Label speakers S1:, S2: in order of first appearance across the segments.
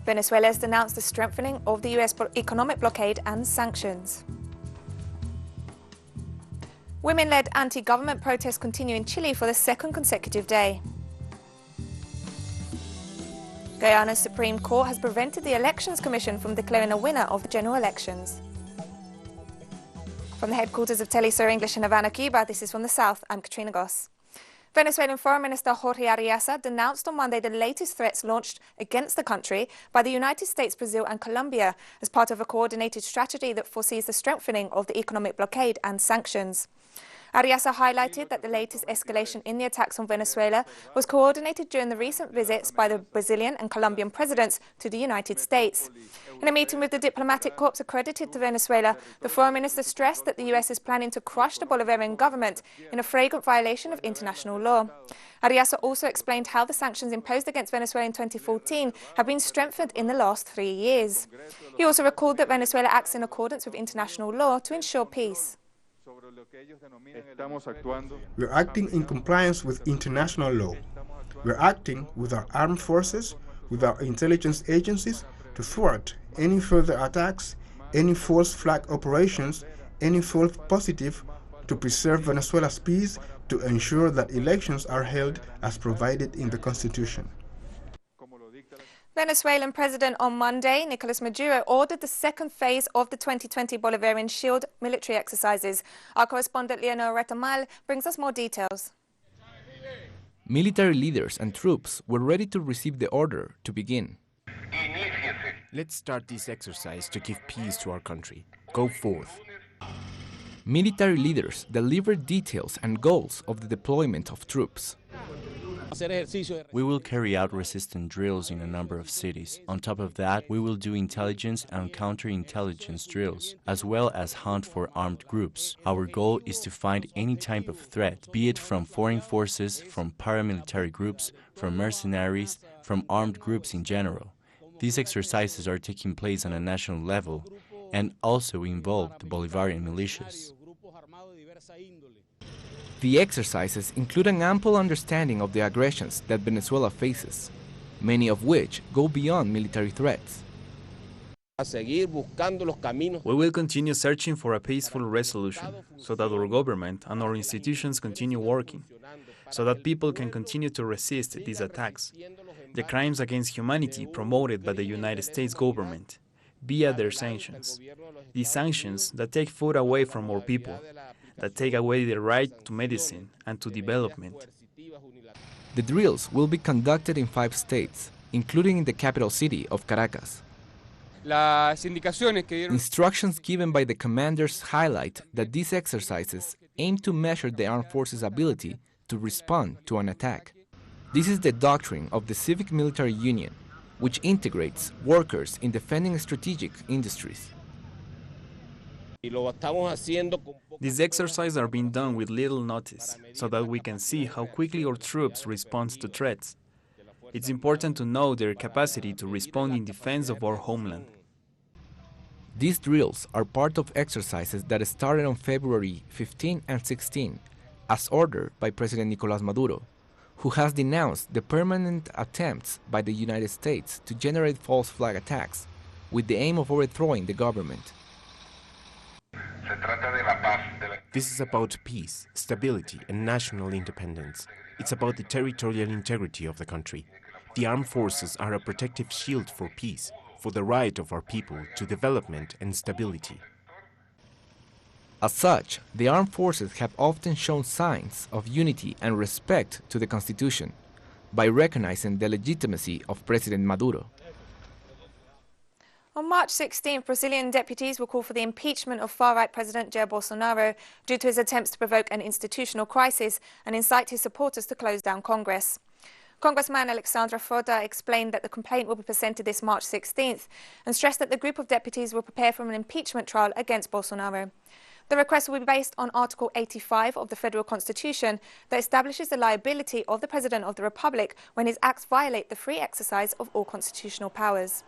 S1: Venezuela has denounced the strengthening of the US economic blockade and sanctions. Women-led anti-government protests continue in Chile for the second consecutive day. Guyana's Supreme Court has prevented the Elections Commission from declaring a winner of the general elections. From the headquarters of Telesur English in Havana, Cuba, this is From the South. I'm Katrina Goss. Venezuelan Foreign Minister Jorge Arreaza denounced on Monday the latest threats launched against the country by the United States, Brazil and Colombia as part of a coordinated strategy that foresees the strengthening of the economic blockade and sanctions. Arreaza highlighted that the latest escalation in the attacks on Venezuela was coordinated during the recent visits by the Brazilian and Colombian presidents to the United States. In a meeting with the diplomatic corps accredited to Venezuela, the foreign minister stressed that the US is planning to crush the Bolivarian government in a flagrant violation of international law. Arreaza also explained how the sanctions imposed against Venezuela in 2014 have been strengthened in the last 3 years. He also recalled that Venezuela acts in accordance with international law to ensure peace.
S2: We're acting in compliance with international law. We're acting with our armed forces, with our intelligence agencies, to thwart any further attacks, any false flag operations, any false positive, to preserve Venezuela's peace, to ensure that elections are held as provided in the Constitution.
S1: Venezuelan President on Monday, Nicolas Maduro, ordered the second phase of the 2020 Bolivarian Shield military exercises. Our correspondent Leonor Retamal brings us more details.
S3: Military leaders and troops were ready to receive the order to begin.
S4: Let's start this exercise to give peace to our country. Go forth.
S3: Military leaders delivered details and goals of the deployment of troops.
S5: We will carry out resistance drills in a number of cities. On top of that, we will do intelligence and counterintelligence drills, as well as hunt for armed groups. Our goal is to find any type of threat, be it from foreign forces, from paramilitary groups, from mercenaries, from armed groups in general. These exercises are taking place on a national level and also involve the Bolivarian militias.
S3: The exercises include an ample understanding of the aggressions that Venezuela faces, many of which go beyond military threats.
S6: We will continue searching for a peaceful resolution, so that our government and our institutions continue working, so that people can continue to resist these attacks, the crimes against humanity promoted by the United States government, via their sanctions. These sanctions that take food away from our people, that take away the right to medicine and to development.
S3: The drills will be conducted in 5 states, including in the capital city of Caracas. Instructions given by the commanders highlight that these exercises aim to measure the armed forces' ability to respond to an attack. This is the doctrine of the Civic Military Union, which integrates workers in defending strategic industries.
S6: These exercises are being done with little notice, so that we can see how quickly our troops respond to threats. It's important to know their capacity to respond in defense of our homeland.
S3: These drills are part of exercises that started on February 15 and 16, as ordered by President Nicolás Maduro, who has denounced the permanent attempts by the United States to generate false flag attacks with the aim of overthrowing the government.
S4: This is about peace, stability, and national independence. It's about the territorial integrity of the country. The armed forces are a protective shield for peace, for the right of our people to development and stability.
S3: As such, the armed forces have often shown signs of unity and respect to the Constitution by recognizing the legitimacy of President Maduro.
S1: On March 16, Brazilian deputies will call for the impeachment of far-right President Jair Bolsonaro due to his attempts to provoke an institutional crisis and incite his supporters to close down Congress. Congressman Alexandre Frota explained that the complaint will be presented this March 16th and stressed that the group of deputies will prepare for an impeachment trial against Bolsonaro. The request will be based on Article 85 of the Federal Constitution that establishes the liability of the President of the Republic when his acts violate the free exercise of all constitutional powers.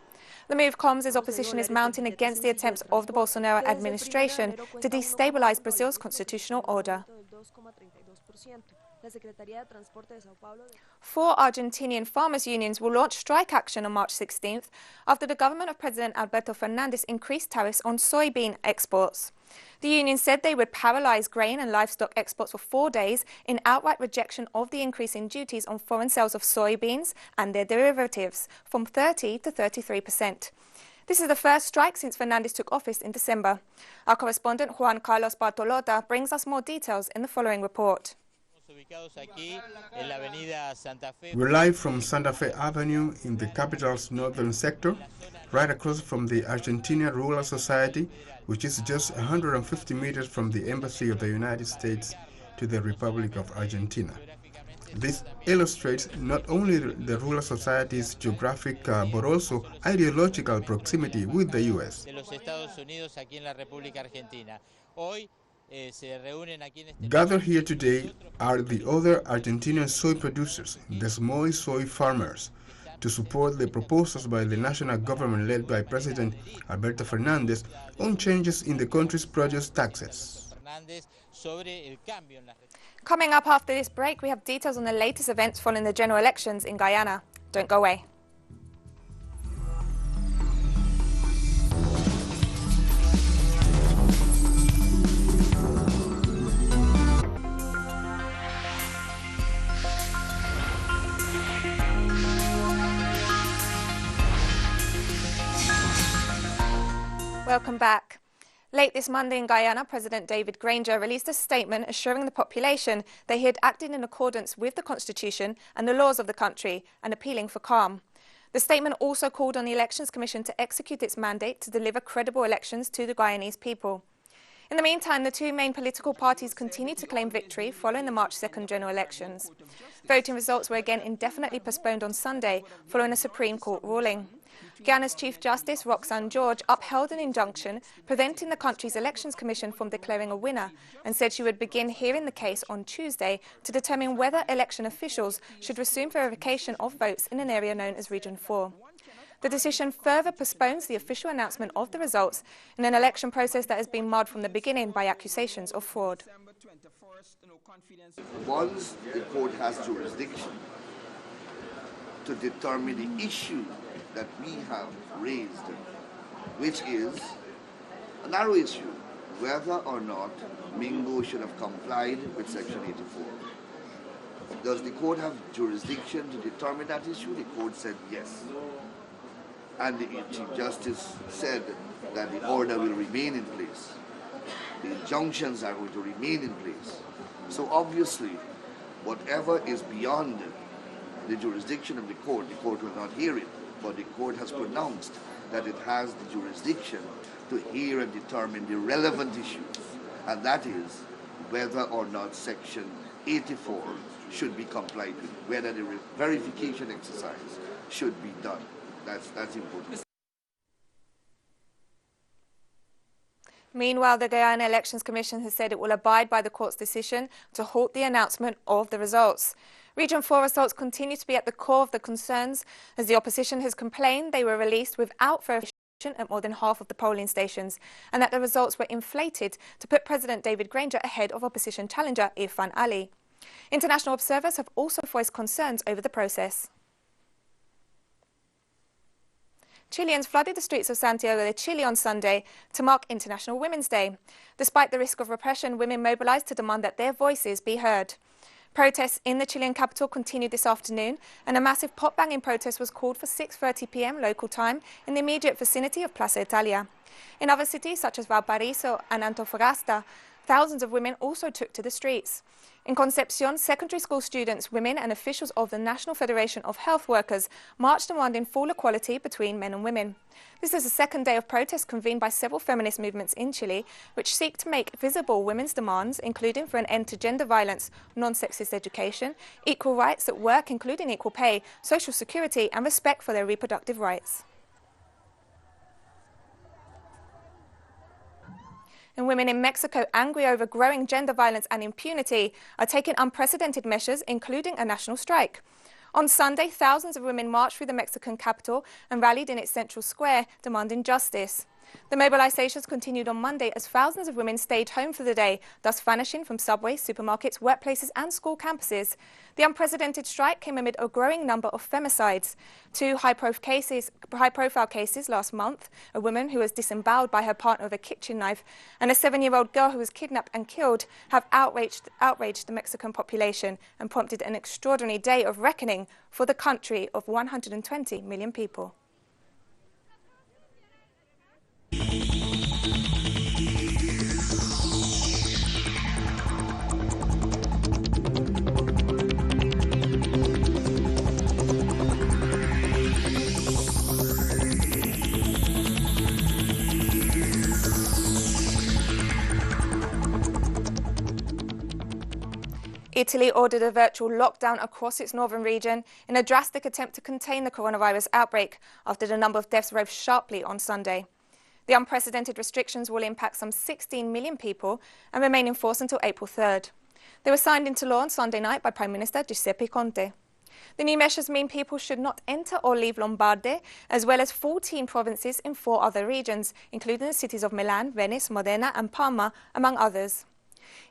S1: The move comes as opposition is mounting against the attempts of the Bolsonaro administration to destabilize Brazil's constitutional order. 4 Argentinian farmers' unions will launch strike action on March 16th after the government of President Alberto Fernandez increased tariffs on soybean exports. The union said they would paralyze grain and livestock exports for 4 days in outright rejection of the increase in duties on foreign sales of soybeans and their derivatives from 30 to 33%. This is the first strike since Fernandez took office in December. Our correspondent Juan Carlos Bartolota brings us more details in the following report.
S2: We're live from Santa Fe Avenue in the capital's northern sector, right across from the Argentina Rural Society, which is just 150 meters from the Embassy of the United States to the Republic of Argentina. This illustrates not only the Rural Society's geographic but also ideological proximity with the U.S. Gathered here today are the other Argentinian soy producers, the small soy farmers, to support the proposals by the national government led by President Alberto Fernandez on changes in the country's produce taxes.
S1: Coming up after this break, we have details on the latest events following the general elections in Guyana. Don't go away. Welcome back. Late this Monday in Guyana, President David Granger released a statement assuring the population that he had acted in accordance with the Constitution and the laws of the country and appealing for calm. The statement also called on the Elections Commission to execute its mandate to deliver credible elections to the Guyanese people. In the meantime, the 2 main political parties continue to claim victory following the March 2nd general elections. Voting results were again indefinitely postponed on Sunday following a Supreme Court ruling. Guyana's Chief Justice, Roxanne George, upheld an injunction preventing the country's Elections Commission from declaring a winner and said she would begin hearing the case on Tuesday to determine whether election officials should resume verification of votes in an area known as Region 4. The decision further postpones the official announcement of the results in an election process that has been marred from the beginning by accusations of fraud.
S7: Once the court has jurisdiction to determine the issue that we have raised, which is a narrow issue, whether or not Mingo should have complied with Section 84. Does the court have jurisdiction to determine that issue? The court said yes. And the Chief Justice said that the order will remain in place. The injunctions are going to remain in place. So obviously, whatever is beyond the jurisdiction of the court will not hear it. But the court has pronounced that it has the jurisdiction to hear and determine the relevant issues, and that is whether or not Section 84 should be complied with, whether the verification exercise should be done. That's important.
S1: Meanwhile, the Guyana Elections Commission has said it will abide by the court's decision to halt the announcement of the results. Region 4 results continue to be at the core of the concerns, as the opposition has complained they were released without verification at more than half of the polling stations, and that the results were inflated to put President David Granger ahead of opposition challenger Irfan Ali. International observers have also voiced concerns over the process. Chileans flooded the streets of Santiago de Chile on Sunday to mark International Women's Day. Despite the risk of repression, women mobilized to demand that their voices be heard. Protests in the Chilean capital continued this afternoon, and a massive pot-banging protest was called for 6:30 p.m. local time in the immediate vicinity of Plaza Italia. In other cities such as Valparaiso and Antofagasta, thousands of women also took to the streets. In Concepcion, secondary school students, women and officials of the National Federation of Health Workers marched demanding full equality between men and women. This is the second day of protest convened by several feminist movements in Chile, which seek to make visible women's demands, including for an end to gender violence, non-sexist education, equal rights at work, including equal pay, social security, and respect for their reproductive rights. And women in Mexico, angry over growing gender violence and impunity, are taking unprecedented measures, including a national strike. On Sunday, thousands of women marched through the Mexican capital and rallied in its central square, demanding justice. The mobilizations continued on Monday as thousands of women stayed home for the day, thus vanishing from subways, supermarkets, workplaces and school campuses. The unprecedented strike came amid a growing number of femicides. Two high-profile cases last month, a woman who was disemboweled by her partner with a kitchen knife and a 7-year-old girl who was kidnapped and killed, have outraged the Mexican population and prompted an extraordinary day of reckoning for the country of 120 million people. Italy ordered a virtual lockdown across its northern region in a drastic attempt to contain the coronavirus outbreak after the number of deaths rose sharply on Sunday. The unprecedented restrictions will impact some 16 million people and remain in force until April 3rd. They were signed into law on Sunday night by Prime Minister Giuseppe Conte. The new measures mean people should not enter or leave Lombardy, as well as 14 provinces in 4 other regions, including the cities of Milan, Venice, Modena and Parma, among others.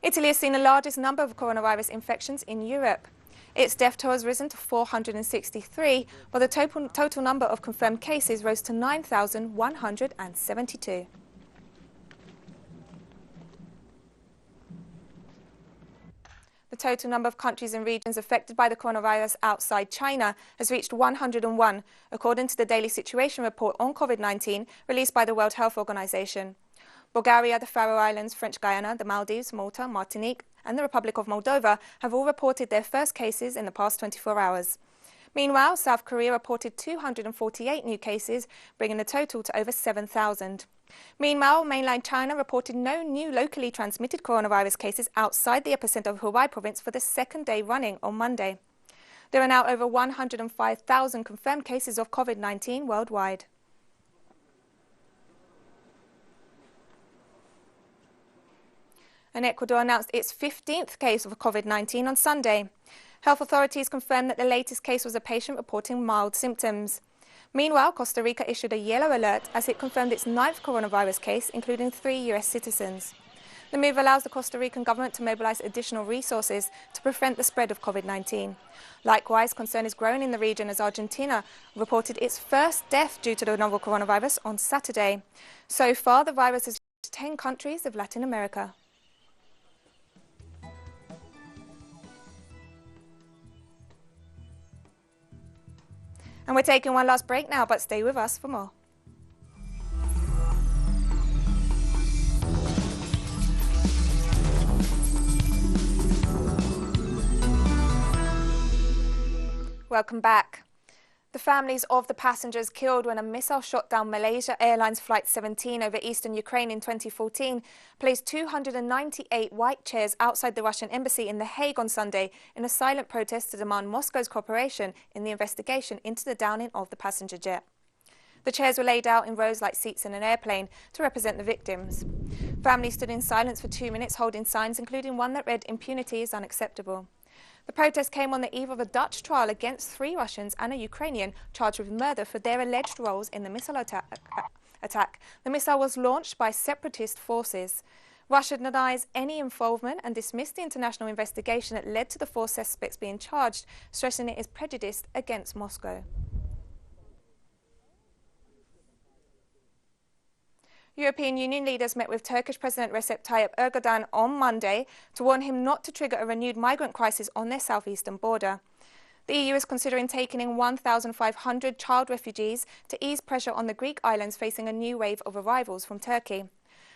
S1: Italy has seen the largest number of coronavirus infections in Europe. Its death toll has risen to 463, while the total number of confirmed cases rose to 9,172. The total number of countries and regions affected by the coronavirus outside China has reached 101, according to the Daily Situation Report on COVID-19 released by the World Health Organization. Bulgaria, the Faroe Islands, French Guyana, the Maldives, Malta, Martinique and the Republic of Moldova have all reported their first cases in the past 24 hours. Meanwhile, South Korea reported 248 new cases, bringing the total to over 7,000. Meanwhile, mainland China reported no new locally transmitted coronavirus cases outside the epicenter of Hubei province for the second day running on Monday. There are now over 105,000 confirmed cases of COVID-19 worldwide. And Ecuador announced its 15th case of COVID-19 on Sunday. Health authorities confirmed that the latest case was a patient reporting mild symptoms. Meanwhile, Costa Rica issued a yellow alert as it confirmed its 9th coronavirus case, including 3 US citizens. The move allows the Costa Rican government to mobilize additional resources to prevent the spread of COVID-19. Likewise, concern is growing in the region as Argentina reported its first death due to the novel coronavirus on Saturday. So far, the virus has reached 10 countries of Latin America. And we're taking one last break now, but stay with us for more. Welcome back. The families of the passengers killed when a missile shot down Malaysia Airlines Flight 17 over eastern Ukraine in 2014 placed 298 white chairs outside the Russian embassy in The Hague on Sunday in a silent protest to demand Moscow's cooperation in the investigation into the downing of the passenger jet. The chairs were laid out in rows like seats in an airplane to represent the victims. Families stood in silence for 2 minutes holding signs, including one that read, "Impunity is unacceptable." The protest came on the eve of a Dutch trial against 3 Russians and a Ukrainian charged with murder for their alleged roles in the missile attack. The missile was launched by separatist forces. Russia denies any involvement and dismissed the international investigation that led to the 4 suspects being charged, stressing it is prejudiced against Moscow. European Union leaders met with Turkish President Recep Tayyip Erdogan on Monday to warn him not to trigger a renewed migrant crisis on their southeastern border. The EU is considering taking in 1,500 child refugees to ease pressure on the Greek islands facing a new wave of arrivals from Turkey.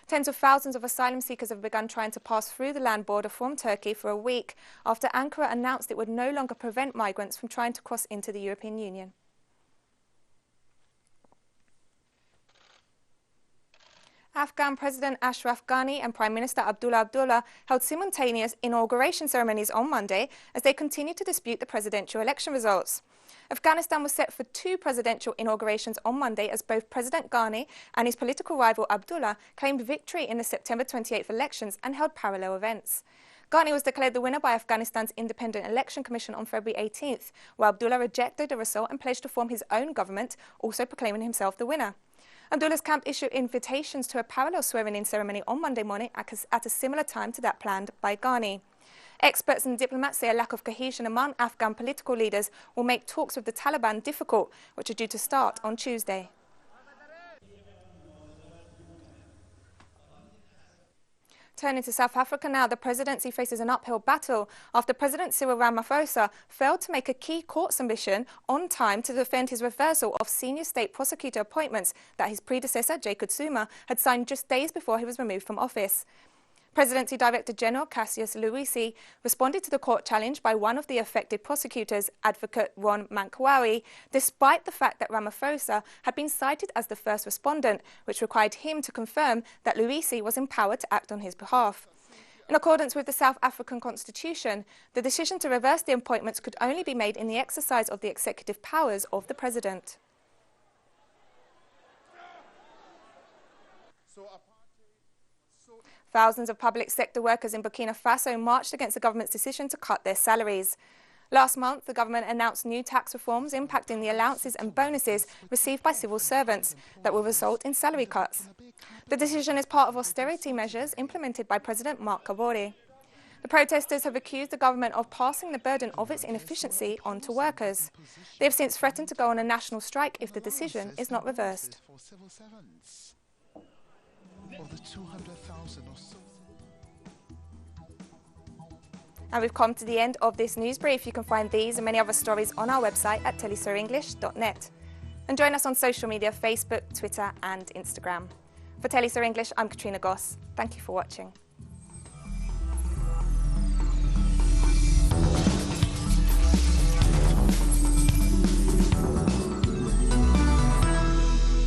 S1: Tens of thousands of asylum seekers have begun trying to pass through the land border from Turkey for a week after Ankara announced it would no longer prevent migrants from trying to cross into the European Union. Afghan President Ashraf Ghani and Prime Minister Abdullah held simultaneous inauguration ceremonies on Monday as they continue to dispute the presidential election results. Afghanistan was set for 2 presidential inaugurations on Monday as both President Ghani and his political rival Abdullah claimed victory in the September 28th elections and held parallel events. Ghani was declared the winner by Afghanistan's Independent Election Commission on February 18th, while Abdullah rejected the result and pledged to form his own government, also proclaiming himself the winner. Abdullah's camp issued invitations to a parallel swearing-in ceremony on Monday morning at a similar time to that planned by Ghani. Experts and diplomats say a lack of cohesion among Afghan political leaders will make talks with the Taliban difficult, which are due to start on Tuesday. Turning to South Africa now, the presidency faces an uphill battle after President Cyril Ramaphosa failed to make a key court submission on time to defend his reversal of senior state prosecutor appointments that his predecessor, Jacob Zuma, had signed just days before he was removed from office. Presidency Director General Cassius Luisi responded to the court challenge by one of the affected prosecutors, Advocate Ron Mankwawi, despite the fact that Ramaphosa had been cited as the first respondent, which required him to confirm that Luisi was empowered to act on his behalf. In accordance with the South African Constitution, the decision to reverse the appointments could only be made in the exercise of the executive powers of the President. Thousands of public sector workers in Burkina Faso marched against the government's decision to cut their salaries. Last month, the government announced new tax reforms impacting the allowances and bonuses received by civil servants that will result in salary cuts. The decision is part of austerity measures implemented by President Marc Kabore. The protesters have accused the government of passing the burden of its inefficiency onto workers. They have since threatened to go on a national strike if the decision is not reversed. And we've come to the end of this news brief. You can find these and many other stories on our website at telesurenglish.net. And join us on social media, Facebook, Twitter and Instagram. For Telesur English, I'm Katrina Goss. Thank you for watching.